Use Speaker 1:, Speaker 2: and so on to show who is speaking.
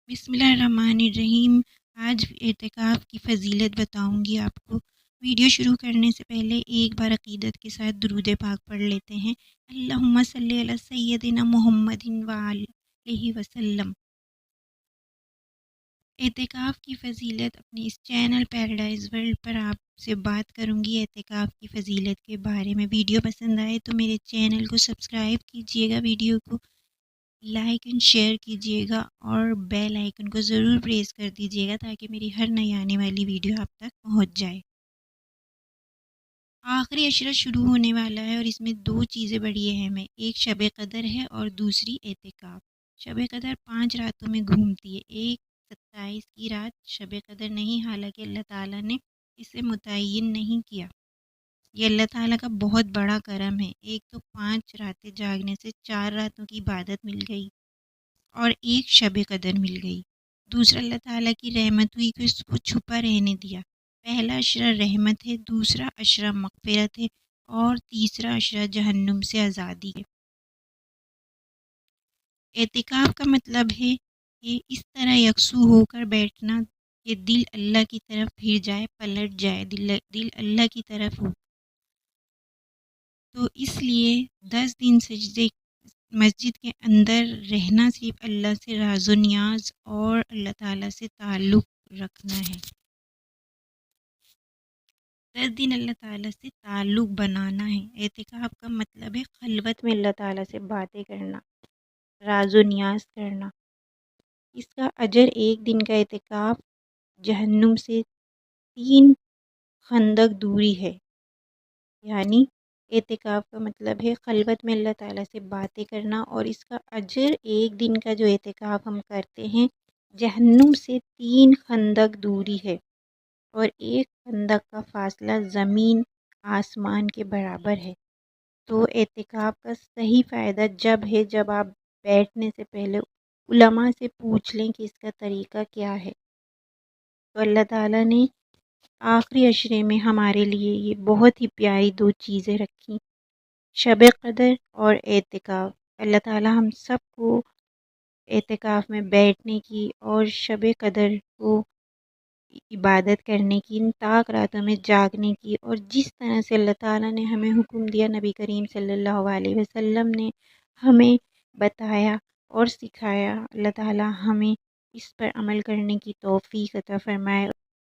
Speaker 1: بسم اللہ الرحمن الرحیم۔ آج اعتکاف کی فضیلت بتاؤں گی آپ کو۔ ویڈیو شروع کرنے سے پہلے ایک بار عقیدت کے ساتھ درود پاک پڑھ لیتے ہیں۔ اللہم صلی علی سیدنا محمد وعلیہ وسلم۔ اعتکاف کی فضیلت اپنے اس چینل پیراڈائز ورلڈ پر آپ سے بات کروں گی اعتکاف کی فضیلت کے بارے میں۔ ویڈیو پسند آئے تو میرے چینل کو سبسکرائب کیجیے گا، ویڈیو کو لائک اینڈ شیئر کیجیے گا اور بیل آئیکن کو ضرور پریس کر دیجیے گا تاکہ میری ہر نئی آنے والی ویڈیو آپ تک پہنچ جائے۔ آخری عشرہ شروع ہونے والا ہے اور اس میں دو چیزیں بڑی اہم ہیں، ایک شب قدر ہے اور دوسری اعتکاف۔ شب قدر 5 راتوں میں گھومتی ہے، ایک 27 کی رات شب قدر نہیں، حالانکہ اللہ تعالیٰ نے اسے متعین نہیں کیا۔ یہ اللہ تعالیٰ کا بہت بڑا کرم ہے۔ ایک تو 5 راتیں جاگنے سے 4 راتوں کی عبادت مل گئی اور ایک شب قدر مل گئی۔ دوسرا اللہ تعالیٰ کی رحمت ہوئی کہ اس کو چھپا رہنے دیا۔ پہلا عشرہ رحمت ہے، دوسرا عشرہ مغفرت ہے اور تیسرا عشرہ جہنم سے آزادی ہے۔ اعتکاف کا مطلب ہے کہ اس طرح یکسو ہو کر بیٹھنا کہ دل اللہ کی طرف پھر جائے، پلٹ جائے، دل اللہ کی طرف ہو۔ تو اس لیے 10 دن سجدے مسجد کے اندر رہنا صرف اللہ سے راز و نیاز اور اللہ تعالیٰ سے تعلق رکھنا ہے۔ 10 دن اللہ تعالیٰ سے تعلق بنانا ہے۔ اعتکاف کا مطلب ہے خلوت میں اللہ تعالیٰ سے باتیں کرنا، راز و نیاز کرنا۔ اس کا اجر ایک دن کا اعتکاف جہنم سے 3 خندق دوری ہے۔ یعنی اعتکاف کا مطلب ہے خلوت میں اللہ تعالیٰ سے باتیں کرنا، اور اس کا اجر ایک دن کا جو اعتکاف ہم کرتے ہیں جہنم سے 3 خندق دوری ہے، اور ایک خندق کا فاصلہ زمین آسمان کے برابر ہے۔ تو اعتکاف کا صحیح فائدہ جب آپ بیٹھنے سے پہلے علماء سے پوچھ لیں کہ اس کا طریقہ کیا ہے۔ تو اللہ تعالیٰ نے آخری عشرے میں ہمارے لیے یہ بہت ہی پیاری 2 چیزیں رکھی، شب قدر اور اعتکاف۔ اللہ تعالیٰ ہم سب کو اعتکاف میں بیٹھنے کی اور شب قدر کو عبادت کرنے کی، ان طاق راتوں میں جاگنے کی، اور جس طرح سے اللہ تعالیٰ نے ہمیں حکم دیا، نبی کریم صلی اللہ علیہ وسلم نے ہمیں بتایا اور سکھایا، اللہ تعالیٰ ہمیں اس پر عمل کرنے کی توفیق عطا فرمائے۔